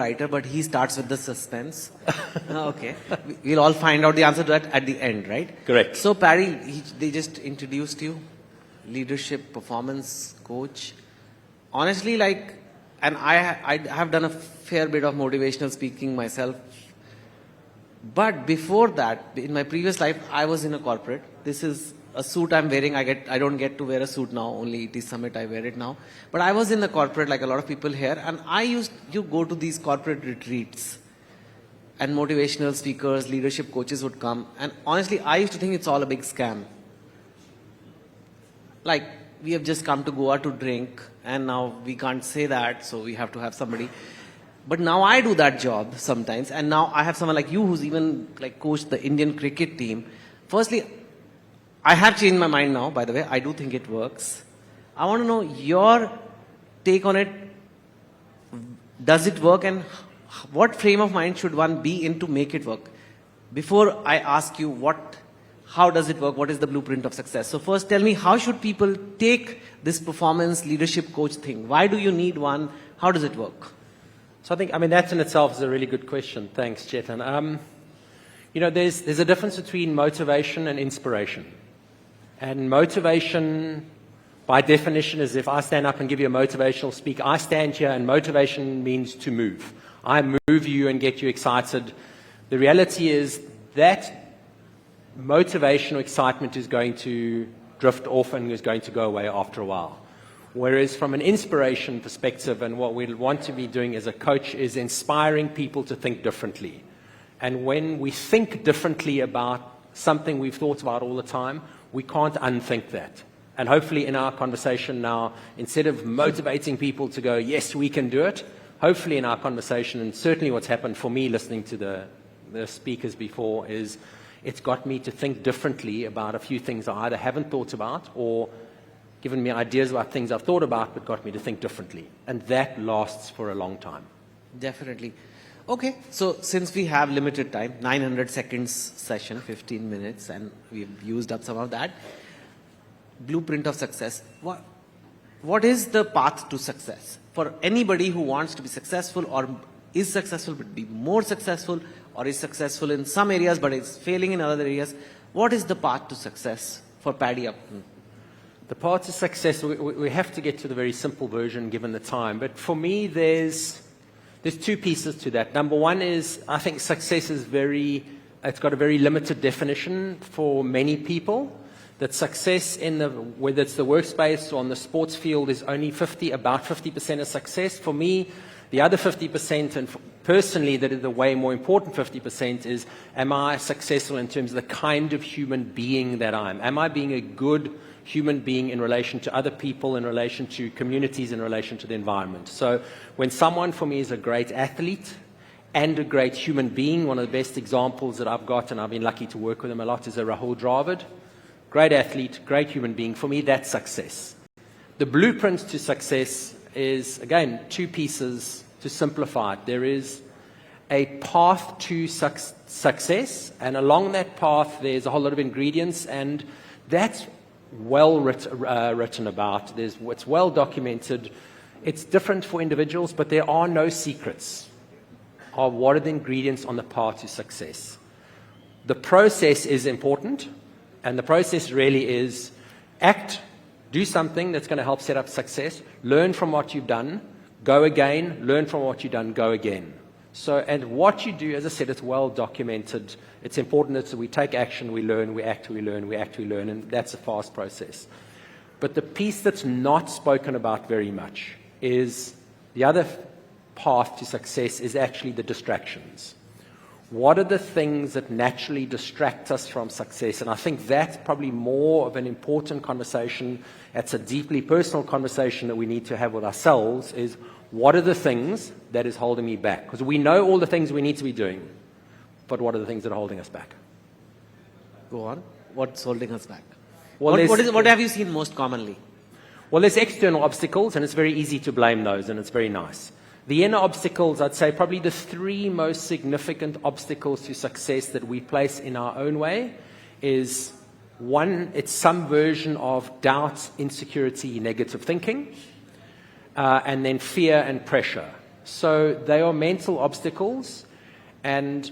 writer, but he starts with the suspense. Okay. We'll all find out the answer to that at the end, right? Correct. So, Paddy, they just introduced you, leadership, performance coach. Honestly, and I have done a fair bit of motivational speaking myself. But before that, in my previous life, I was in a corporate. This is a suit I'm wearing. I don't get to wear a suit now. Only it is Summit, I wear it now. But I was in the corporate like a lot of people here. And I used to go to these corporate retreats. And motivational speakers, leadership coaches would come. And honestly, I used to think it's all a big scam. Like, we have just come to Goa to drink. And now we can't say that. So we have to have somebody. But now I do that job sometimes. And now I have someone like you who's even coached the Indian cricket team. Firstly, I have changed my mind now, by the way. I do think it works. I want to know your take on it. Does it work, and what frame of mind should one be in to make it work? Before I ask you how does it work, what is the blueprint of success? So first tell me, how should people take this performance leadership coach thing? Why do you need one? How does it work? So I mean, that in itself is a really good question. Thanks, Chetan. There's a difference between motivation and inspiration. And motivation, by definition, is if I stand up and give you a motivational speak, I stand here and motivation means to move. I move you and get you excited. The reality is that motivation or excitement is going to drift off and is going to go away after a while. Whereas from an inspiration perspective, and what we want to be doing as a coach is inspiring people to think differently. And when we think differently about something we've thought about all the time, we can't unthink that. And hopefully in our conversation now, instead of motivating people to go, yes, we can do it, hopefully in our conversation, and certainly what's happened for me listening to the speakers before, is it's got me to think differently about a few things I either haven't thought about or given me ideas about things I've thought about, but got me to think differently. And that lasts for a long time. Definitely. Okay, so since we have limited time, 900 seconds session, 15 minutes, and we've used up some of that, blueprint of success, what is the path to success? For anybody who wants to be successful or is successful but be more successful, or is successful in some areas but is failing in other areas, what is the path to success for Paddy Upton? The path to success, we have to get to the very simple version given the time, but for me there's two pieces to that. Number one is, I think success is it's got a very limited definition for many people. That success whether it's the workspace or on the sports field is only about 50% of success. For me, the other 50%, and personally that is the way more important 50%, is, am I successful in terms of the kind of human being that I am? Am I being a good human being in relation to other people, in relation to communities, in relation to the environment? So when someone for me is a great athlete and a great human being, one of the best examples that I've got, and I've been lucky to work with him a lot, is a Rahul Dravid. Great athlete, great human being. For me, that's success. The blueprint to success is, again, two pieces to simplify it. There is a path to success, and along that path there's a whole lot of ingredients, and that's well written about. It's well documented. It's different for individuals, but there are no secrets of what are the ingredients on the path to success. The process is important, and the process really is do something that's going to help set up success, learn from what you've done, go again, learn from what you've done, go again. So, and what you do, as I said, it's well documented. It's important that we take action, we learn, we act, we learn, we act, we learn, and that's a fast process. But the piece that's not spoken about very much is the other path to success is actually the distractions. What are the things that naturally distract us from success? And I think that's probably more of an important conversation. It's a deeply personal conversation that we need to have with ourselves, is what are the things that is holding me back? Because we know all the things we need to be doing, but what are the things that are holding us back? Go on. What's holding us back? Well, what have you seen most commonly? Well, there's external obstacles, and it's very easy to blame those, and it's very nice. The inner obstacles, I'd say probably the three most significant obstacles to success that we place in our own way is, one, it's some version of doubt, insecurity, negative thinking, and then fear and pressure. So they are mental obstacles, and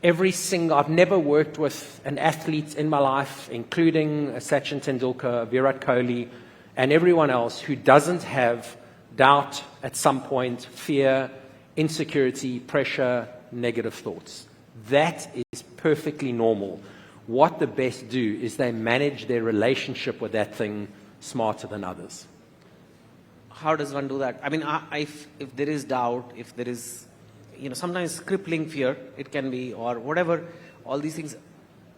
I've never worked with an athlete in my life, including Sachin Tendulkar, Virat Kohli, and everyone else who doesn't have doubt at some point, fear, insecurity, pressure, negative thoughts. That is perfectly normal. What the best do is they manage their relationship with that thing smarter than others. How does one do that? I mean, if there is doubt, if there is, sometimes crippling fear, it can be, or whatever, all these things,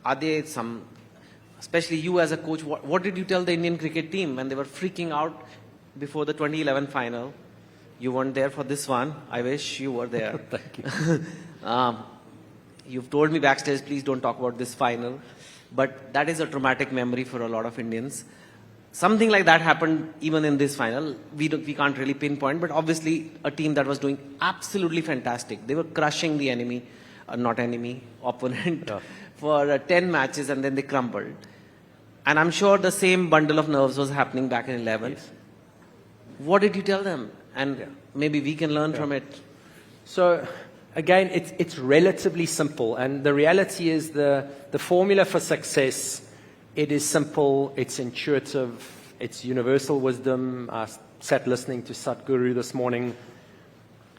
are there some, especially you as a coach, what did you tell the Indian cricket team when they were freaking out before the 2011 final? You weren't there for this one. I wish you were there. Thank you. You've told me backstage, please don't talk about this final. But that is a traumatic memory for a lot of Indians. Something like that happened even in this final. We can't really pinpoint, but obviously a team that was doing absolutely fantastic. They were crushing the enemy, opponent, Yeah. for 10 matches, and then they crumbled. And I'm sure the same bundle of nerves was happening back in 11. Yes. What did you tell them? And maybe we can learn from it. So again, it's relatively simple, and the reality is the formula for success, it is simple, it's intuitive, it's universal wisdom. I sat listening to Satguru this morning.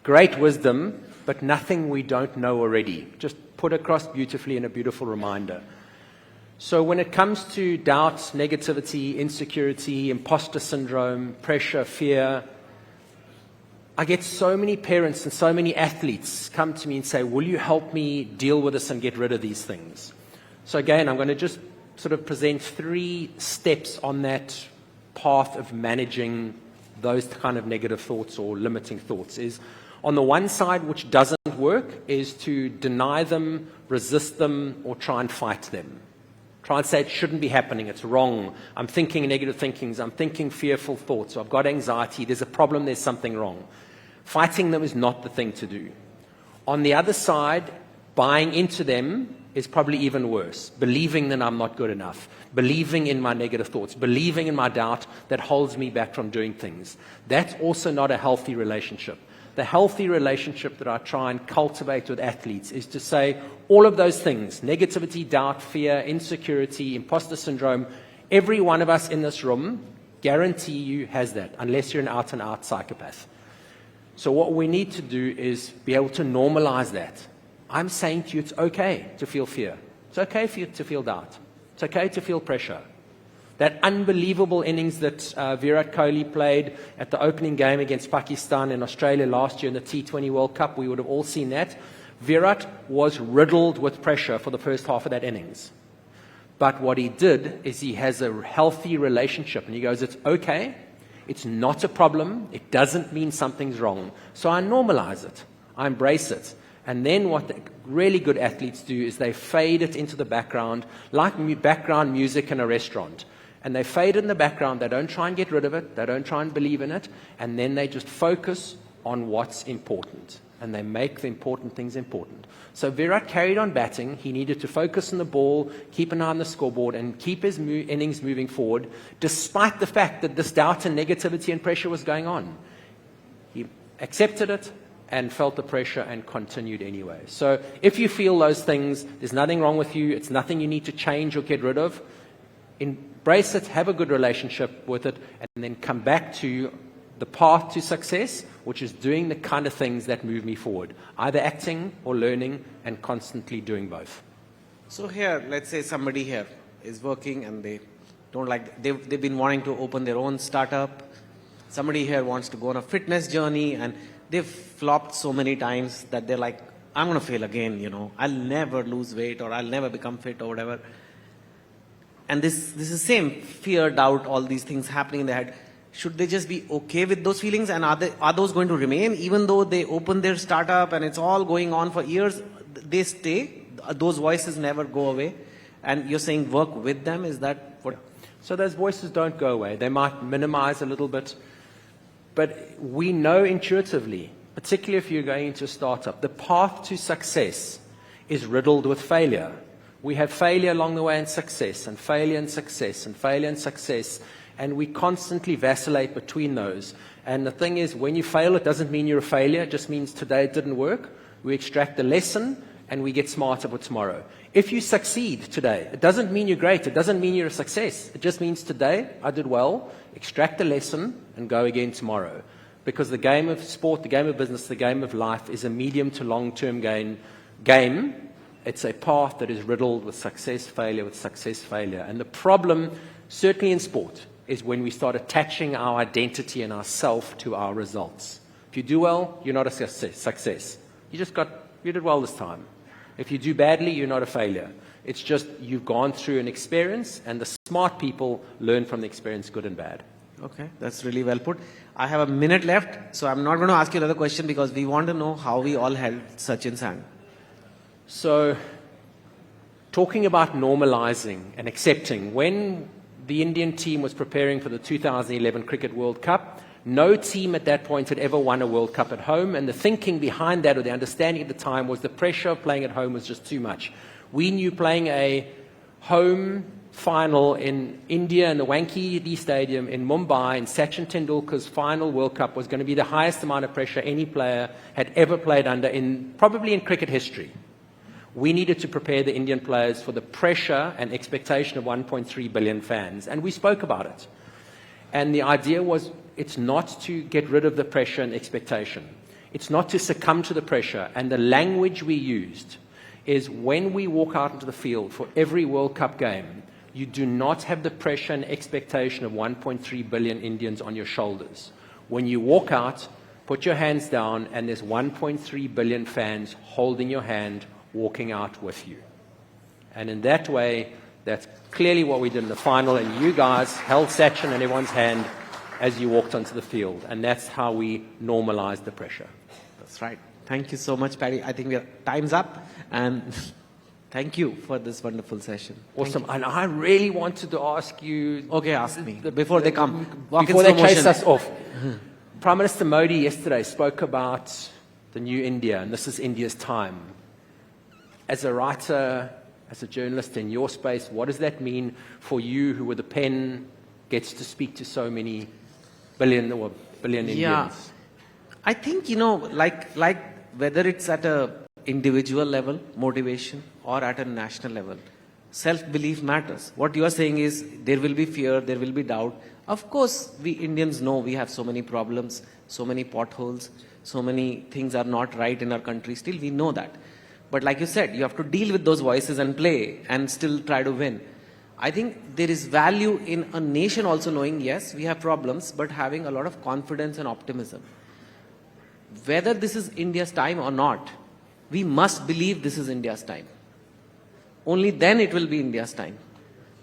Great wisdom, but nothing we don't know already. Just put across beautifully in a beautiful reminder. So when it comes to doubt, negativity, insecurity, imposter syndrome, pressure, fear, I get so many parents and so many athletes come to me and say, will you help me deal with this and get rid of these things? So again, I'm going to just sort of present 3 steps on that path of managing those kind of negative thoughts or limiting thoughts. Is on the one side, which doesn't work, is to deny them, resist them, or try and fight them. Try and say it shouldn't be happening, it's wrong. I'm thinking negative thinkings, I'm thinking fearful thoughts, or I've got anxiety, there's a problem, there's something wrong. Fighting them is not the thing to do. On the other side, buying into them is probably even worse. Believing that I'm not good enough. Believing in my negative thoughts. Believing in my doubt that holds me back from doing things. That's also not a healthy relationship. The healthy relationship that I try and cultivate with athletes is to say all of those things, negativity, doubt, fear, insecurity, imposter syndrome, every one of us in this room, guarantee you, has that, unless you're an out-and-out psychopath. So what we need to do is be able to normalize that. I'm saying to you, it's okay to feel fear. It's okay for you to feel doubt. It's okay to feel pressure. That unbelievable innings that Virat Kohli played at the opening game against Pakistan in Australia last year in the T20 World Cup, we would have all seen that. Virat was riddled with pressure for the first half of that innings. But what he did is he has a healthy relationship, and he goes, it's okay. It's not a problem. It doesn't mean something's wrong. So I normalize it. I embrace it. And then what the really good athletes do is they fade it into the background, like background music in a restaurant. And they fade it in the background. They don't try and get rid of it. They don't try and believe in it. And then they just focus on what's important. And they make the important things important. So Virat carried on batting. He needed to focus on the ball, keep an eye on the scoreboard, and keep his innings moving forward, despite the fact that this doubt and negativity and pressure was going on. He accepted it and felt the pressure and continued anyway. So if you feel those things, there's nothing wrong with you. It's nothing you need to change or get rid of. Embrace it, have a good relationship with it, and then come back to the path to success, which is doing the kind of things that move me forward, either acting or learning and constantly doing both. So here, let's say somebody here is working and they don't like, they've been wanting to open their own startup. Somebody here wants to go on a fitness journey and they've flopped so many times that they're like, I'm going to fail again, I'll never lose weight or I'll never become fit or whatever. And this is the same fear, doubt, all these things happening in their head. Should they just be okay with those feelings, and are those going to remain even though they open their startup and it's all going on for years? They stay. Those voices never go away. And you're saying work with them. Is that what? So those voices don't go away. They might minimize a little bit, but we know intuitively, particularly if you're going into a startup, the path to success is riddled with failure. We have failure along the way and success, and failure and success, and failure and success. And we constantly vacillate between those. And the thing is, when you fail, it doesn't mean you're a failure. It just means today it didn't work. We extract the lesson and we get smarter for tomorrow. If you succeed today, it doesn't mean you're great. It doesn't mean you're a success. It just means today I did well, extract the lesson and go again tomorrow. Because the game of sport, the game of business, the game of life is a medium to long-term game. It's a path that is riddled with success, failure. And the problem, certainly in sport, is when we start attaching our identity and our self to our results. If you do well, you're not a success. You did well this time. If you do badly, you're not a failure. It's just you've gone through an experience, and the smart people learn from the experience, good and bad. Okay, that's really well put. I have a minute left, so I'm not going to ask you another question because we want to know how we all held Sachin's hand. So, talking about normalizing and accepting, when the Indian team was preparing for the 2011 Cricket World Cup, no team at that point had ever won a World Cup at home, and the thinking behind that, or the understanding at the time, was the pressure of playing at home was just too much. We knew playing a home final in India in the Wankhede Stadium in Mumbai in Sachin Tendulkar's final World Cup was going to be the highest amount of pressure any player had ever played under, probably in cricket history. We needed to prepare the Indian players for the pressure and expectation of 1.3 billion fans, and we spoke about it. And the idea was, it's not to get rid of the pressure and expectation. It's not to succumb to the pressure. And the language we used is, when we walk out into the field for every World Cup game, you do not have the pressure and expectation of 1.3 billion Indians on your shoulders. When you walk out, put your hands down, and there's 1.3 billion fans holding your hand, walking out with you. And in that way, that's clearly what we did in the final, and you guys held Sachin and everyone's hand as you walked onto the field, and that's how we normalized the pressure. That's right. Thank you so much, Paddy. I think time's up, and thank you for this wonderful session. Awesome. And I really wanted to ask you... Okay, ask me. Before they come. Before they chase us off. Prime Minister Modi yesterday spoke about the new India, and this is India's time. As a writer, as a journalist in your space, what does that mean for you, who with a pen gets to speak to so many billion Indians? Yeah. I think, like whether it's at a individual level, motivation, or at a national level, self-belief matters. What you are saying is, there will be fear, there will be doubt. Of course, we Indians know we have so many problems, so many potholes, so many things are not right in our country. Still, we know that. But like you said, you have to deal with those voices and play and still try to win. I think there is value in a nation also knowing, yes, we have problems, but having a lot of confidence and optimism. Whether this is India's time or not, we must believe this is India's time. Only then it will be India's time.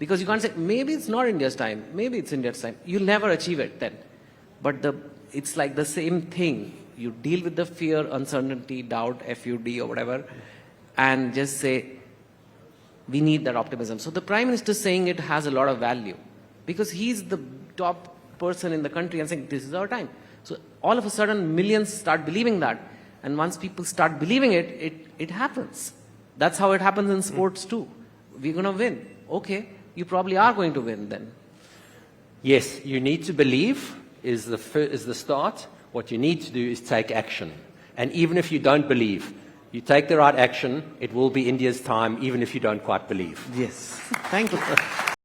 Because you can't say, maybe it's not India's time, maybe it's India's time. You'll never achieve it then. But it's like the same thing. You deal with the fear, uncertainty, doubt, FUD or whatever, and just say, we need that optimism. So the Prime Minister saying it has a lot of value, because he's the top person in the country and saying, this is our time. So all of a sudden, millions start believing that. And once people start believing it happens. That's how it happens in sports too. We're going to win. Okay, you probably are going to win then. Yes, you need to believe is the start. What you need to do is take action. And even if you don't believe, you take the right action, it will be India's time, even if you don't quite believe. Yes. Thank you.